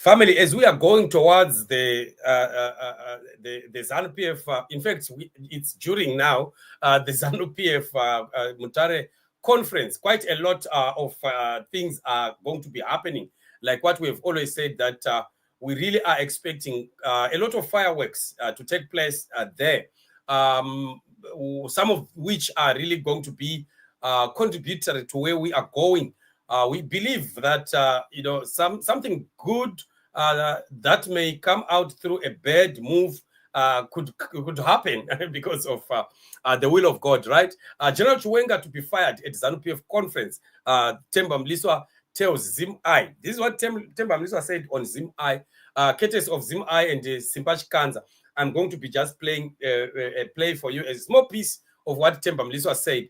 Family, as we are going towards the ZANU-PF, in fact, it's during now the ZANU-PF Mutare conference. Quite a lot of things are going to be happening. Like what we have always said, that we really are expecting a lot of fireworks to take place there. Some of which are really going to be contributory to where we are going. We believe that something good that may come out through a bad move could happen because of the will of God, right? General Chiwenga to be fired at ZANU-PF conference. Themba Mliswa tells Zimeye. This is what Themba Mliswa said on Zimeye. Cases of Zimeye and Simpachi Kanza. I'm going to be just playing a play for you, a small piece of what Themba Mliswa said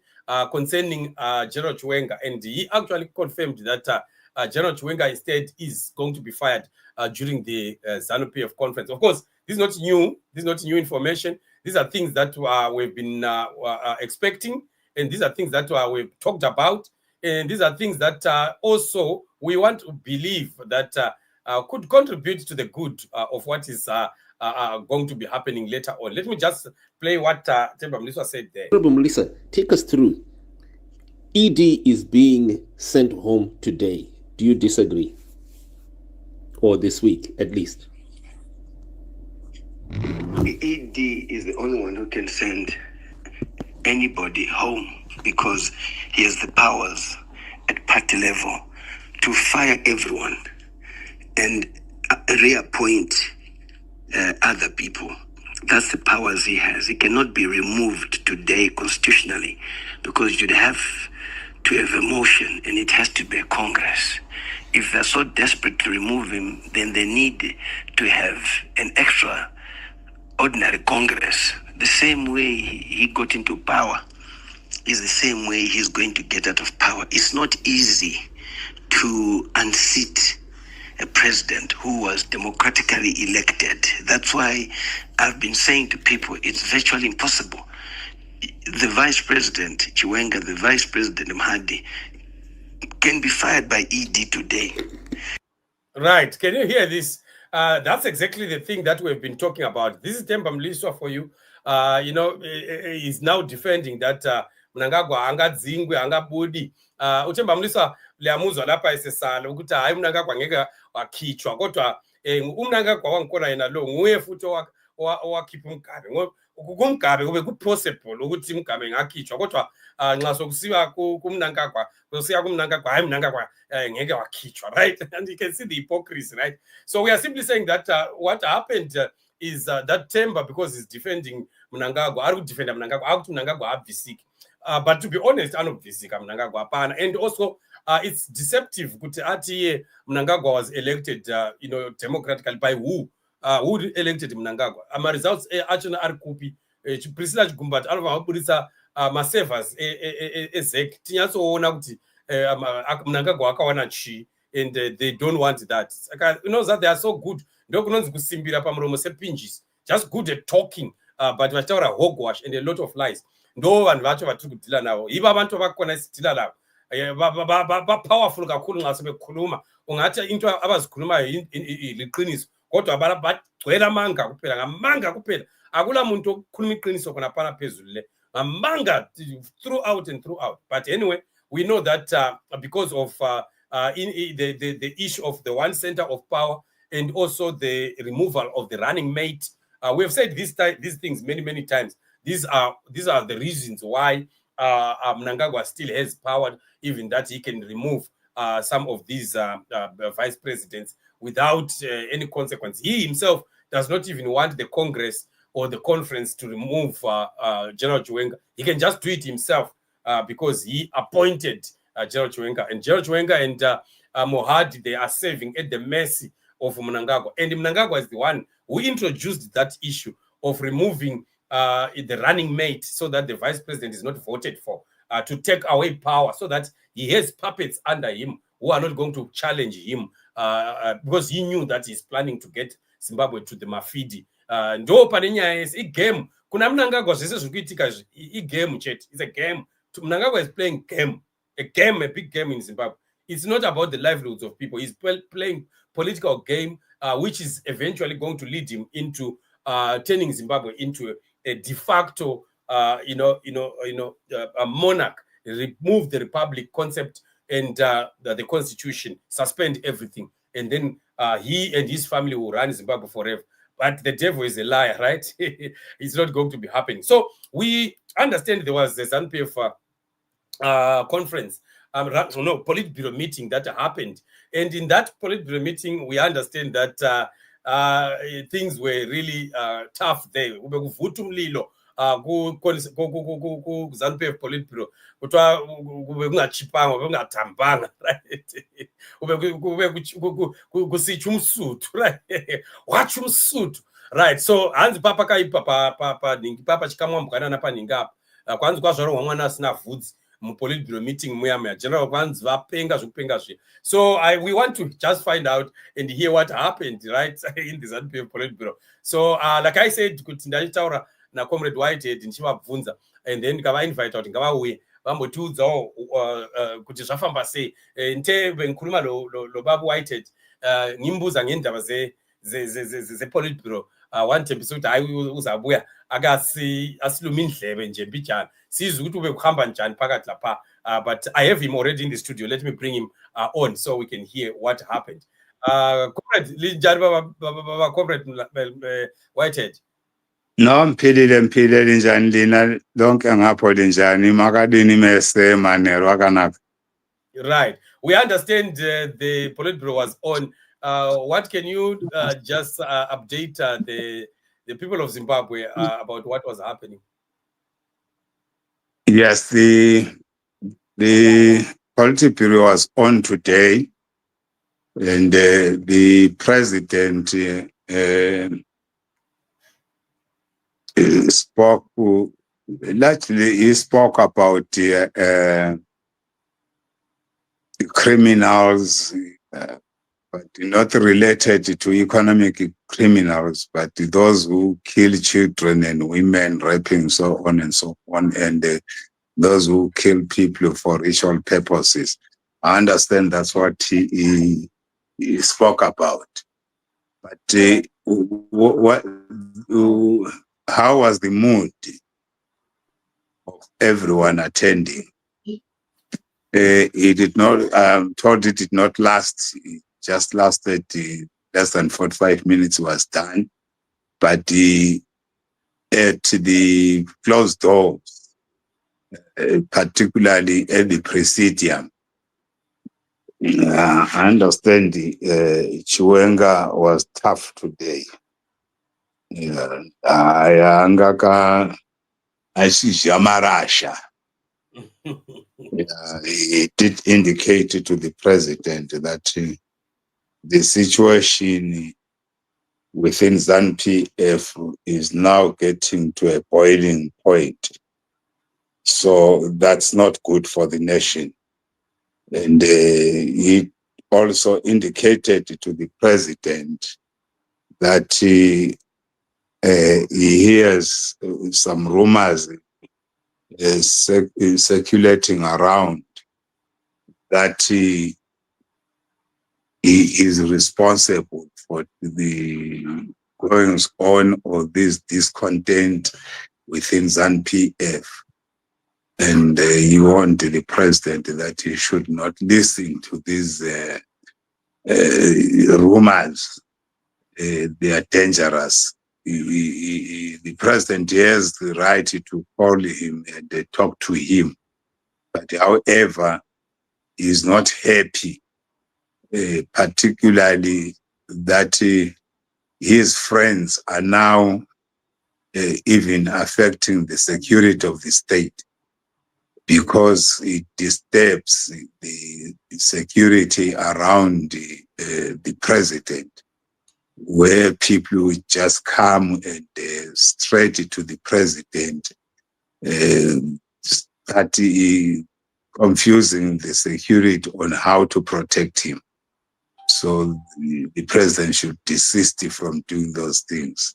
concerning General Chiwenga, and he actually confirmed that General Chiwenga instead is going to be fired during the ZANU-PF conference. Of course, this is not new. This is not new information. These are things that we've been expecting, and these are things that we've talked about, and these are things that also we want to believe that could contribute to the good of what is going to be happening later on. Let me just play what Themba Mliswa said there. Melissa, take us through. ED is being sent home today. Do you disagree? Or this week, at least? The ED is the only one who can send anybody home because he has the powers at party level to fire everyone and reappoint other people. That's the powers he has. He cannot be removed today constitutionally because you'd have to have a motion and it has to be a Congress. If they're so desperate to remove him, then they need to have an extraordinary Congress. The same way he got into power is the same way he's going to get out of power. It's not easy to unseat a president who was democratically elected. That's why I've been saying to people, it's virtually impossible. The vice president, Chiwenga, the vice president, Mahdi, can be fired by ED today. Right. Can you hear this? That's exactly the thing that we've been talking about. This is Themba Mliswa for you. He's now defending that Mnangagwa angadzingwe angabudi. Themba Mliswa liyamuzwa lapha esesala ukuthi hayi Mnangagwa ngeke wakhitshwa kodwa uMnangagwa wankona yena lo nguye futhi owakhipha umgabe. Kumgabe kube kupossible ukuthi umgabe ngakhitshwa kodwa nxa sokusiwa kuMnangagwa kusiya kuMnangagwa hayi Mnangagwa ngeke wakhitshwa, right? And you can see the hypocrisy, right? So we are simply saying that what happened is that Themba, because he's defending Mnangagwa, are defend Mnangagwa, out Mnangagwa abvisiki. But to be honest, anobvisika Mnangagwa apana. And also it's deceptive kuti ati Mnangagwa was elected democratically by who? Who elected Mnangagwa? Ama results actually are kupi. Priscilla Chigumbati alobabudisa ma-servers ezek tinyasoona kuti Mnangagwa akawana chi, and they don't want that. You know that they are so good. Ndokunonzi kusimbira pamuromo sepinjis. Just good at talking, but vachitaura hogwash and a lot of lies. Ndo vanhu vacho vatiri kudhila navo. Ivo abantu vakona sidhila navo. Powerful kakhulu nxa sebekhuluma. Ungathi into abazikhuluma liqiniso. Kodwa bagcwele amanga kuphela, ngamanga kuphela. Akula muntu okhuluma iqiniso khona phana phezulu le. Ngamanga throughout and throughout. But anyway, we know that because of the issue of the one center of power and also the removal of the running mate, we have said these things many times. These are the reasons why Mnangagwa still has power, even that he can remove some of these vice presidents without any consequence. He himself does not even want the Congress or the conference to remove General Chiwenga. He can just do it himself because he appointed General Chiwenga. And General Chiwenga and Mohadi, they are serving at the mercy of Mnangagwa. And Mnangagwa is the one who introduced that issue of removing the running mate so that the vice president is not voted for, to take away power so that he has puppets under him who are not going to challenge him because he knew that he's planning to get Zimbabwe to the Mafidi. Ndo panenya is a game. Kuna Mnangagwa zvese zvikuitika i game chat. It's a game. Mnangagwa is playing game. A big game in Zimbabwe. It's not about the livelihoods of people. He's playing political game, which is eventually going to lead him into turning Zimbabwe into a de facto, a monarch, remove the republic concept and the constitution, suspend everything, and then he and his family will run Zimbabwe forever. But the devil is a liar, right? It's not going to be happening. So we understand there was the ZANU-PF conference, Politburo meeting that happened. And in that Politburo meeting, we understand that things were really tough there. ZANU-PF Politburo kuthiwa kube kungachipangwa kungatambanga, right? Kube kusitsha umsuthu, right? Watsha umsuthu, right? So hanzi papa kaipa pa ningi papa chikamwambukana paningi apa kwanzi kwazvarohwa mwana asina vhudzi muPolitburo meeting muya general kwanzi vapenga zvekupenga zve. So we want to just find out and hear what happened, right, in the ZANU-PF Politburo. So like I said, kuti ndachitaura na comrade Whitehead ndichivabvunza, and then ndikavainvite kuti ngavauye vambotiudzawo kuti zvafamba sei. Nteve nkhuluma lobabu Whitehead ngimbuza ngendaba zePolitburo, wandithembisa ukuthi hayi uzabuya asiluma indlebe nje mbijana sizwe ukuthi ube kuhamba njani phakathi lapha. But I have him already in the studio. Let me bring him on so we can hear what happened. Comrade linjani baba comrade Whitehead? No, mphilile njani lina lonke ngapho linjani makadini mese manero akanaphi. Right. We understand the Politburo was on. What can you just update the people of Zimbabwe about what was happening? Yes, the Politburo was on today, and the president spoke. Largely, he spoke about criminals, but not related to economic criminals, but those who kill children and women, raping, so on and so on, and those who kill people for ritual purposes. I understand that's what he spoke about. But how was the mood of everyone attending? It did not, told it did not last. It just lasted less than 45 minutes was done. But at the closed doors, particularly at the Presidium, I understand Chiwenga was tough today. He did indicate to the president that the situation within ZANU-PF is now getting to a boiling point. So that's not good for the nation. And he also indicated to the president that he hears some rumors circulating around that he is responsible for the goings on or this discontent within ZANU-PF. And he warned the president that he should not listen to these rumors. They are dangerous. The president has the right to call him and talk to him. But however, he is not happy, particularly that his friends are now even affecting the security of the state, because it disturbs the security around the president, where people would just come and straight to the president, start confusing the security on how to protect him. So the president should desist from doing those things.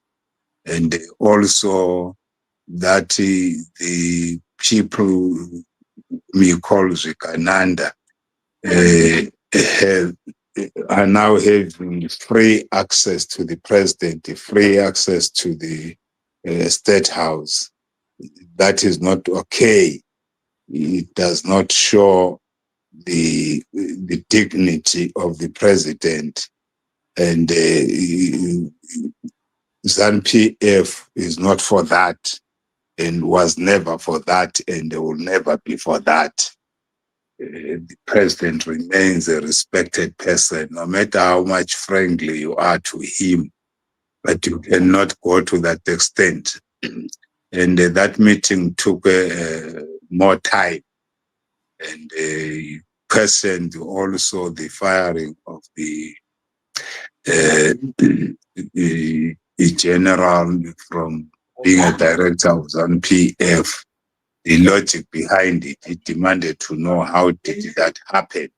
And also that the people we call Zikananda, are now having free access to the president, free access to the state house. That is not okay. It does not show the dignity of the president. And ZANU-PF is not for that, and was never for that, and will never be for that. The president remains a respected person, no matter how much friendly you are to him, but you cannot go to that extent. And that meeting took more time, and questioned also the firing of the general from being a director of ZANU-PF. The logic behind it, he demanded to know how did that happen?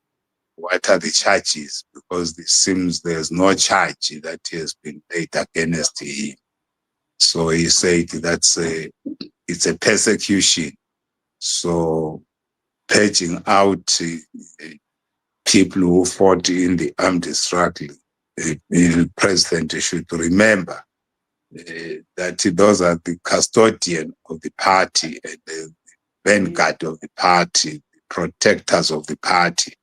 What are the charges? Because it seems there's no charge that has been laid against him. So he said it's a persecution. So purging out people who fought in the armed struggle, the president should remember that those are the custodian of the party and the vanguard of the party, the protectors of the party.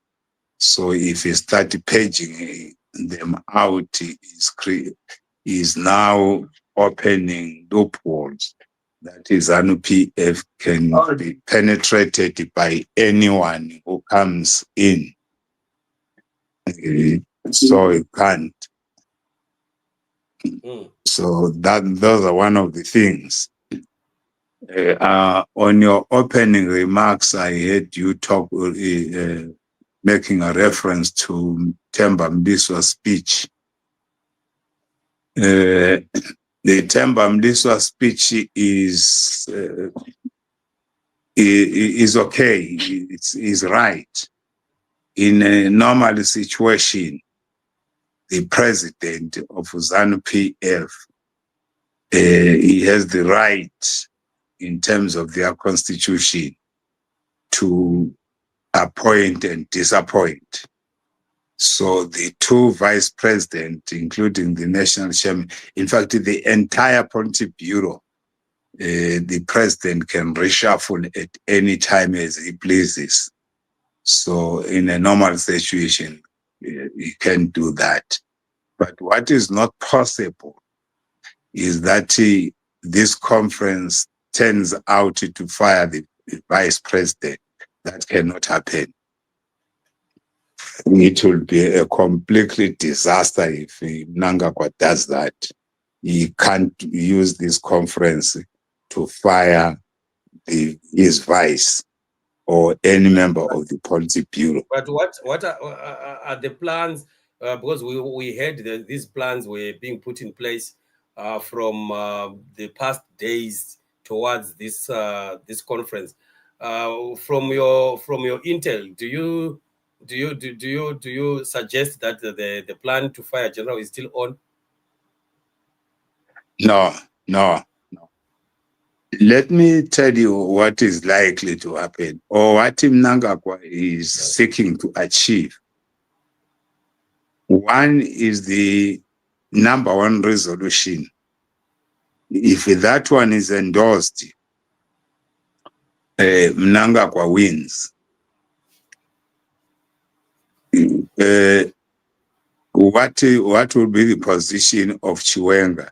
So if he started paging them out, he is now opening loopholes that is ZANU-PF can be penetrated by anyone who comes in. So it can't. So those are one of the things. On your opening remarks, I heard you talk, making a reference to Themba Mliswa's speech. The Themba Mliswa speech is okay. It's right. In a normal situation, the president of ZANU-PF, he has the right, in terms of their constitution, to appoint and disappoint. So the two vice presidents, including the national chairman, in fact, the entire Politburo, the president can reshuffle at any time as he pleases. So in a normal situation, he can do that. But what is not possible is that this conference turns out to fire the vice president. That cannot happen. It will be a completely disaster if Mnangagwa does that. He can't use this conference to fire his vice or any member of the Politburo. But what are the plans? Because we heard that these plans were being put in place from the past days towards this this conference. From your intel, do you suggest that the plan to fire general is still on? No. Let me tell you what is likely to happen, or what Mnangagwa is seeking to achieve. One is the #1 resolution. If that one is endorsed, Mnangagwa wins. What will be the position of Chiwenga?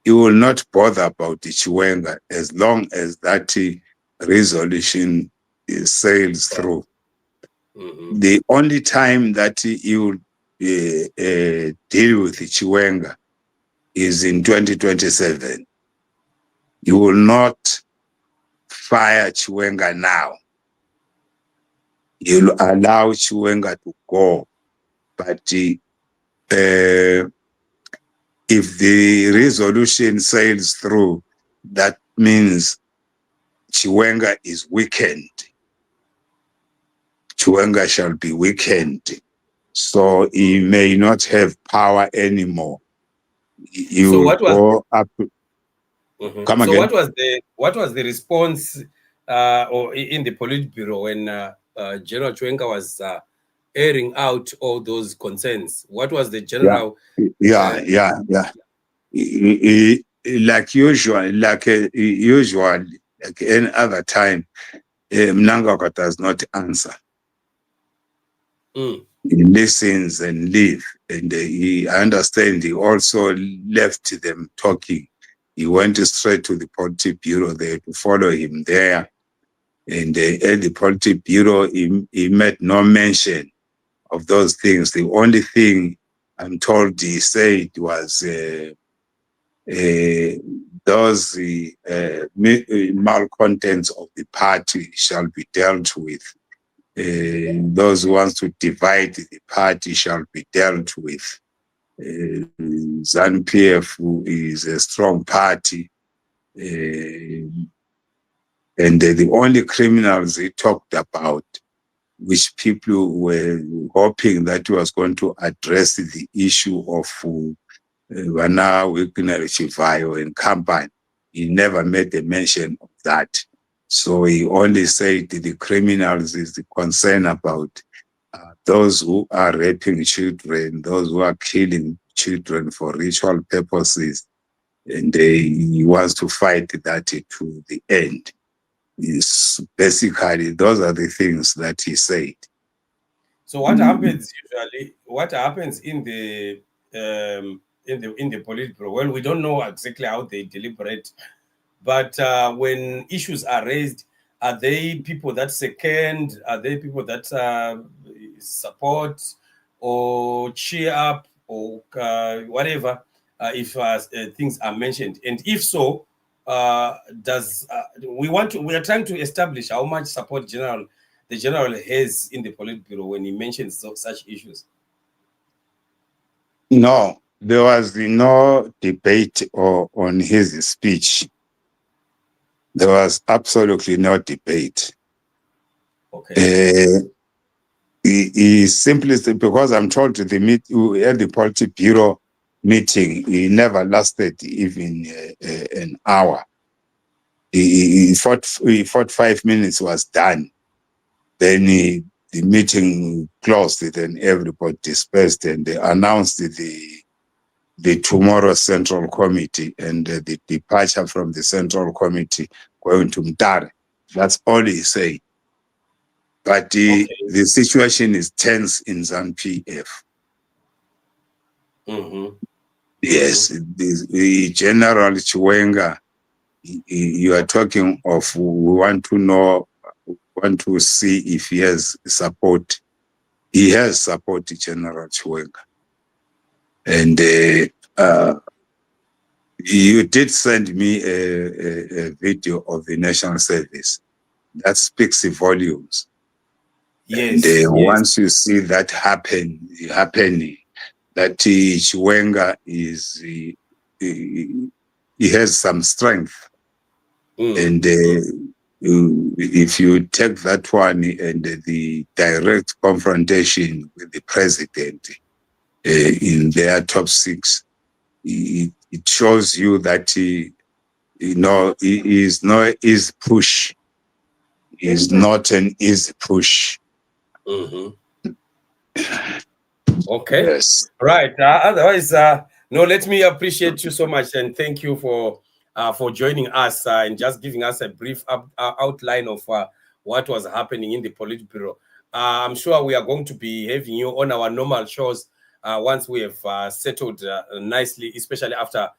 He will not bother about the Chiwenga as long as that resolution sails through. The only time that he will deal with the Chiwenga is in 2027. You will not fire Chiwenga now. You'll allow Chiwenga to go. But if the resolution sails through, that means Chiwenga is weakened. Chiwenga shall be weakened. So he may not have power anymore. So what was up. Come again? So what was the response or in the Politburo when General Chiwenga was airing out all those concerns? What was the Yeah, general? yeah. Like usual, like any other time, Mnangagwa does not answer. Mm. He listens and leave, and I understand he also left them talking. He went straight to the Politburo there to follow him there, and at the Politburo, he made no mention of those things. The only thing I'm told he said was those malcontents of the party shall be dealt with. Those who want to divide the party shall be dealt with. ZANU-PF is a strong party, and the only criminals he talked about, which people were hoping that he was going to address the issue of Vana Wigneri Chivayo and company. He never made a mention of that. So he only said the criminals is the concern about those who are raping children, those who are killing children for ritual purposes, and he wants to fight that to the end. Basically, those are the things that he said. So what happens usually? What happens in the Politburo? Well, we don't know exactly how they deliberate, but when issues are raised, are they people that second? Are they people that support or cheer up or whatever if things are mentioned? And if so, we are trying to establish how much support the general has in the Politburo when he mentions such issues? No, there was no debate on his speech. There was absolutely no debate. Okay. He simply, because I'm told at the Politburo meeting, he never lasted even an hour. He 45 minutes was done. Then the meeting closed, then everybody dispersed, and they announced the tomorrow Central Committee and the departure from the Central Committee going to Mtare. That's all he said. But the situation is tense in ZANU-PF. Yes, the General Chiwenga, you are talking of, we want to see if he has support. He has support, General Chiwenga. And you did send me a video of the National Service. That speaks volumes. Yes. And once you see that happening, that Chiwenga is, he has some strength. And if you take that one and the direct confrontation with the president in their top six, it shows you that he is not easy push. Is not an easy push. Okay. Yes. Right. Otherwise, no. Let me appreciate you so much and thank you for joining us and just giving us a brief outline of what was happening in the Politburo. I'm sure we are going to be having you on our normal shows once we have settled nicely, especially after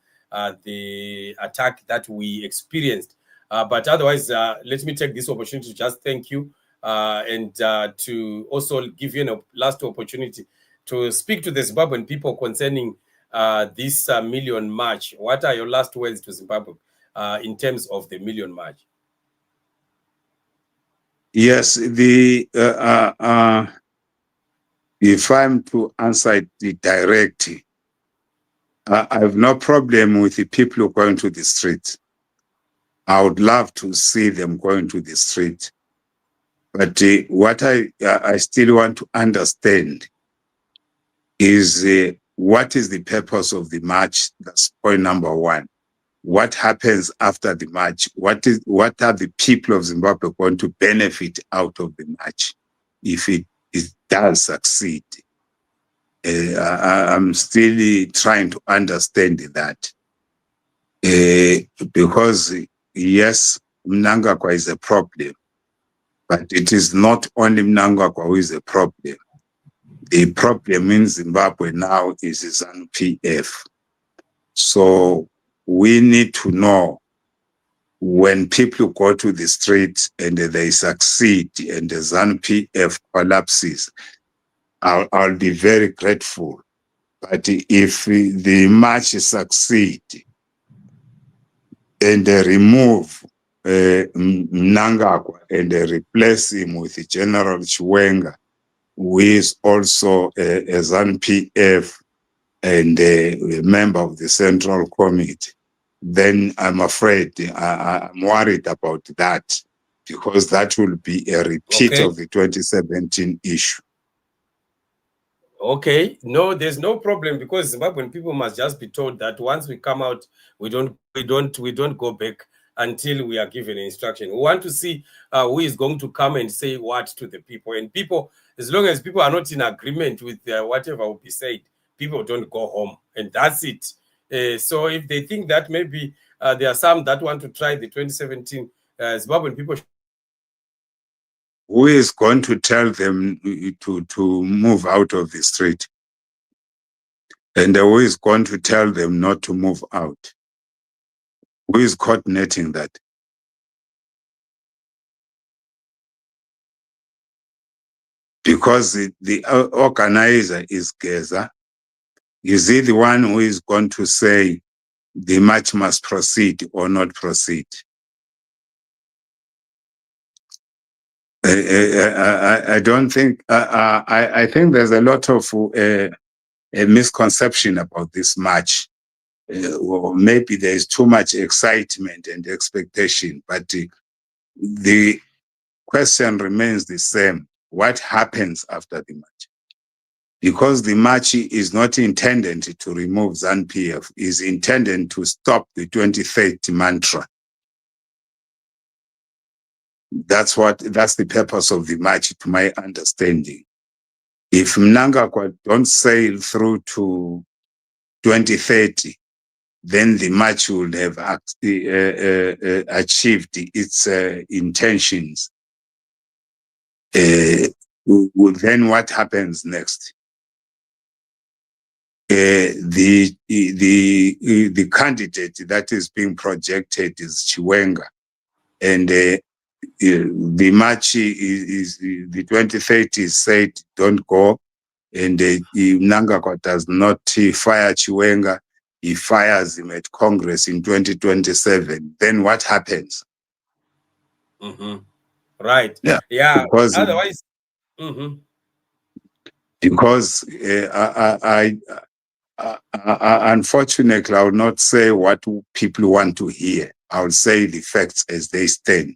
the attack that we experienced. But otherwise, let me take this opportunity to just thank you and to also give you a last opportunity to speak to the Zimbabwean people concerning this Million March. What are your last words to Zimbabwe in terms of the Million March? Yes, if I'm to answer it directly, I have no problem with the people going to the street. I would love to see them going to the street. But what I still want to understand is what is the purpose of the march? That's point number one. What happens after the march? What are the people of Zimbabwe going to benefit out of the march if it it does succeed. I'm still trying to understand that. Because yes, Mnangagwa is a problem, but it is not only Mnangagwa who is a problem. The problem in Zimbabwe now is ZANU-PF. So we need to know when people go to the street and they succeed and the ZANU-PF collapses, I'll be very grateful. But if the march succeed and they remove Mnangagwa and they replace him with General Chiwenga, who is also a ZANU-PF and a member of the Central Committee, then I'm afraid, I'm worried about that, because that will be a repeat of the 2017 issue. Okay, no, there's no problem, because Zimbabwean people must just be told that once we come out, we don't go back until we are given instruction. We want to see who is going to come and say what to the people. And people, as long as people are not in agreement with whatever will be said, people don't go home, and that's it. So if they think that maybe there are some that want to try the 2017 Zimbabwean people. Who is going to tell them to move out of the street? And who is going to tell them not to move out? Who is coordinating that? Because the organizer is Geza. Is he the one who is going to say the march must proceed or not proceed? I don't think, I think there's a lot of a misconception about this march. Or maybe there is too much excitement and expectation, but the question remains the same. What happens after the march? Because the march is not intended to remove ZANU-PF, is intended to stop the 2030 mantra. That's the purpose of the march, to my understanding. If Mnangagwa don't sail through to 2030, then the march will have achieved its intentions. Then what happens next? The candidate that is being projected is Chiwenga, and the march is the 2030 is said don't go, and Mnangagwa does not fire Chiwenga. He fires him at Congress in 2027. Then what happens? Right. Yeah. Because otherwise, because unfortunately, I will not say what people want to hear. I will say the facts as they stand.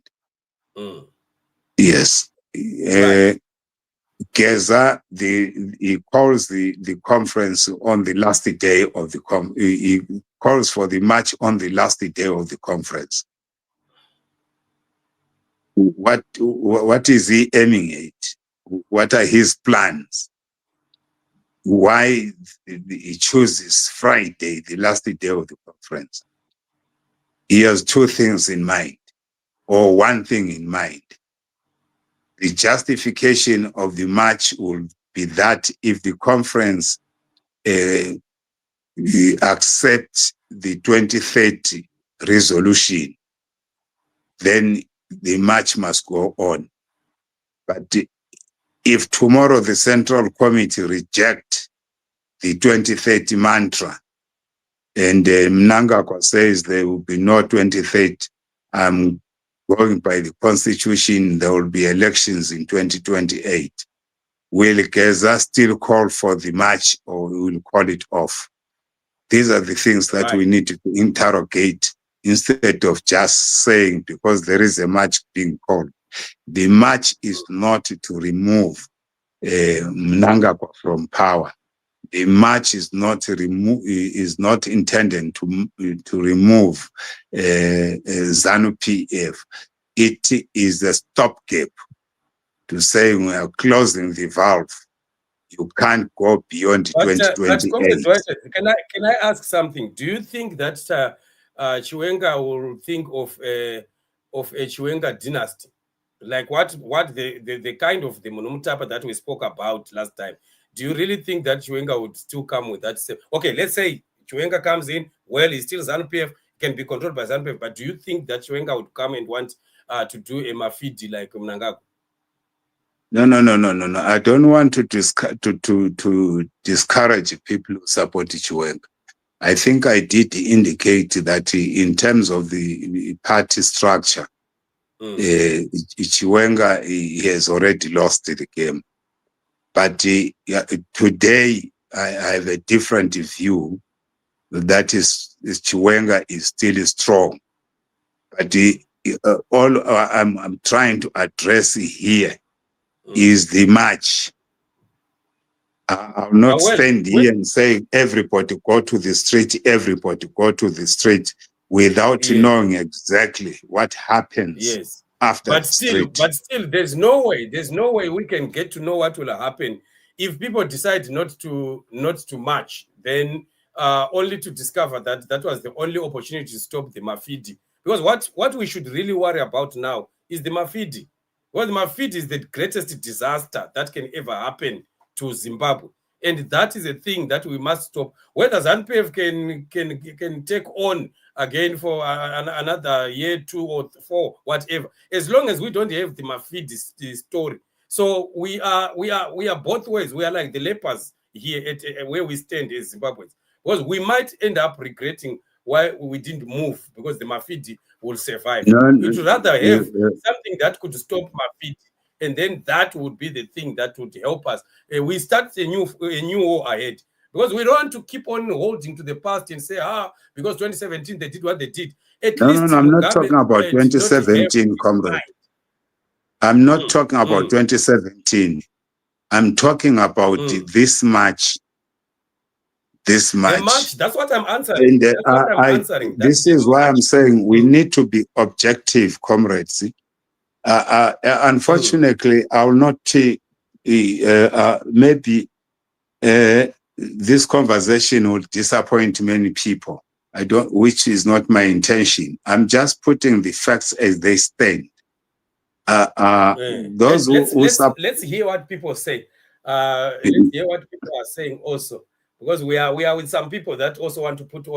Yes. Right. Geza, he calls the conference on the last day of the he calls for the march on the last day of the conference. What is he aiming at? What are his plans? Why he chooses Friday, the last day of the conference? He has two things in mind, or one thing in mind. The justification of the march will be that if the conference accepts the 2030 resolution, then the march must go on. But if tomorrow the Central Committee rejects the 2030 mantra and Mnangagwa says there will be no 2030, I'm going by the Constitution, there will be elections in 2028. Will Geza still call for the march, or will call it off? These are the things that we need to interrogate, instead of just saying because there is a march being called. The march is not to remove Mnangagwa from power. The march is not intended to remove ZANU-PF. It is a stopgap to saying we are closing the valve. You can't go beyond But 2028. can I ask something? Do you think that Chiwenga will think of a Chiwenga dynasty, like what the kind of the Monumutapa that we spoke about last time? Do you really think that Chiwenga would still come with that? Okay, let's say Chiwenga comes in. Well, he's still ZANU-PF, can be controlled by ZANU-PF. But do you think that Chiwenga would come and want to do a Mafidi like Mnangagwa? No. I don't want to discourage people who support Chiwenga. I think I did indicate that in terms of the party structure, Chiwenga has already lost the game. But today, I have a different view. That is Chiwenga is still strong. But all I'm trying to address here is the march. I'll not stand here and say everybody go to the street, everybody go to the street without knowing exactly what happens after the street. But still, there's no way we can get to know what will happen if people decide not to march. Then only to discover that that was the only opportunity to stop the Mafidi. Because what we should really worry about now is the Mafidi. Well, the Mafidi is the greatest disaster that can ever happen to Zimbabwe, and that is a thing that we must stop. Whether ZANU-PF can take on again for another year, 2 or 4, whatever, as long as we don't have the Mafidi story. So we are both ways. We are like the lepers here at where we stand as Zimbabweans, because we might end up regretting why we didn't move, because the Mafidi will survive. We'd rather have something that could stop Mafidi, and then that would be the thing that would help us. We start a new war ahead, because we don't want to keep on holding to the past and say, because 2017 they did what they did. No, I'm not talking about 2017, comrade. I'm not talking about 2017. I'm talking about this March. This March. That's what I'm answering. And, this is why I'm saying we need to be objective, comrades. Unfortunately, I will not maybe this conversation will disappoint many people. Which is not my intention. I'm just putting the facts as they stand. Let's hear what people say. Let's hear what people are saying also, because we are with some people that also want to put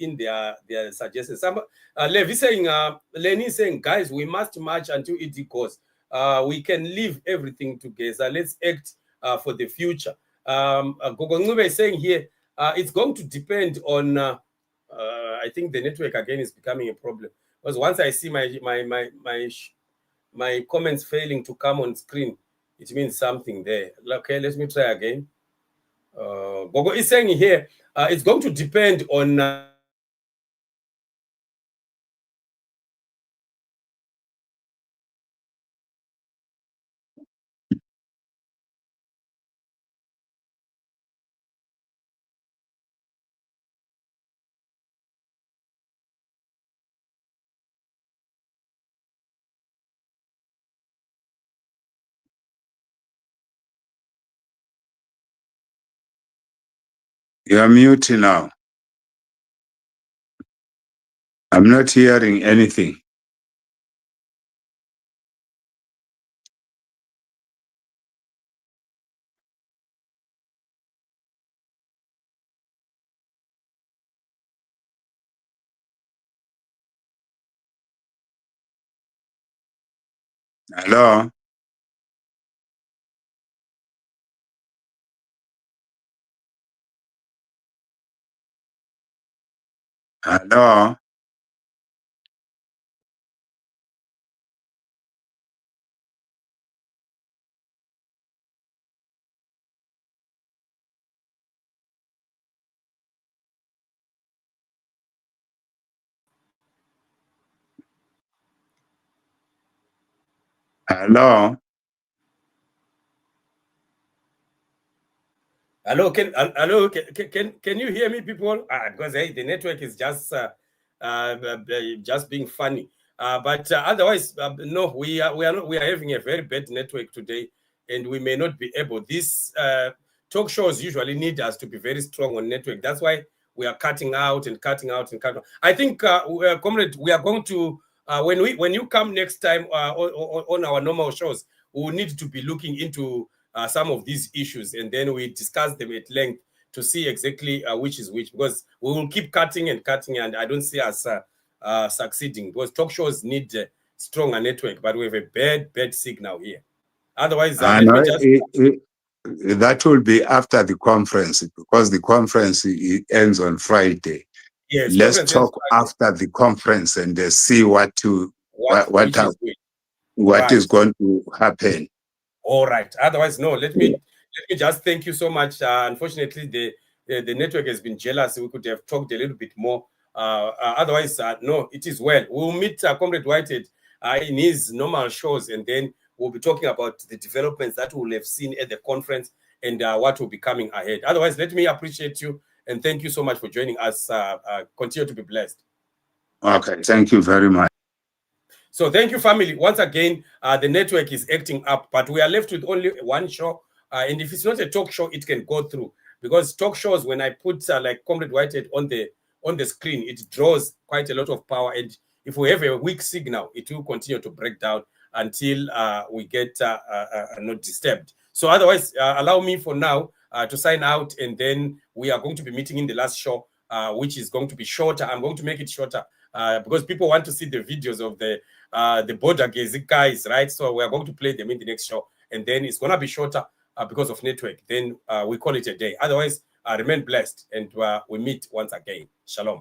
in their suggestions. Some Levi saying, Lenny saying, guys, we must march until it goes. We can leave everything together. Let's act for the future. Gogo Ncube is saying here, it's going to depend on. I think the network again is becoming a problem, because once I see my comments failing to come on screen, it means something there. Okay, let me try again. Gogo is saying here, it's going to depend on You're muted now. I'm not hearing anything. Hello? Hello? Hello? Hello, can you hear me, people? Because the network is just being funny. But otherwise, no, we are having a very bad network today, and we may not be able. These talk shows usually need us to be very strong on network. That's why we are cutting out and cutting out and cutting out. I think, comrade, we are going to when you come next time on our normal shows, we will need to be looking into some of these issues, and then we discuss them at length to see exactly which is which, because we will keep cutting and cutting, and I don't see us succeeding, because talk shows need a stronger network, but we have a bad signal here. Otherwise, let me just... that will be after the conference, because the conference ends on Friday. Yes, let's talk after the conference and see what is going to happen. All right. Otherwise, no. Let me just thank you so much. Unfortunately, the network has been jealous. We could have talked a little bit more. Otherwise, no, it is well. We'll meet Comrade Whitehead in his normal shows, and then we'll be talking about the developments that we'll have seen at the conference and what will be coming ahead. Otherwise, let me appreciate you and thank you so much for joining us. Continue to be blessed. Okay, thank you very much. So thank you, family. Once again, the network is acting up, but we are left with only one show. And if it's not a talk show, it can go through, because talk shows, when I put like Comrade Whitehead on the screen, it draws quite a lot of power. And if we have a weak signal, it will continue to break down until we get not disturbed. So otherwise, allow me for now to sign out, and then we are going to be meeting in the last show, which is going to be shorter. I'm going to make it shorter because people want to see the videos of the border gazing guys, right? So we are going to play them in the next show, and then it's going to be shorter because of network. Then we call it a day. Otherwise, remain blessed, and we meet once again. Shalom.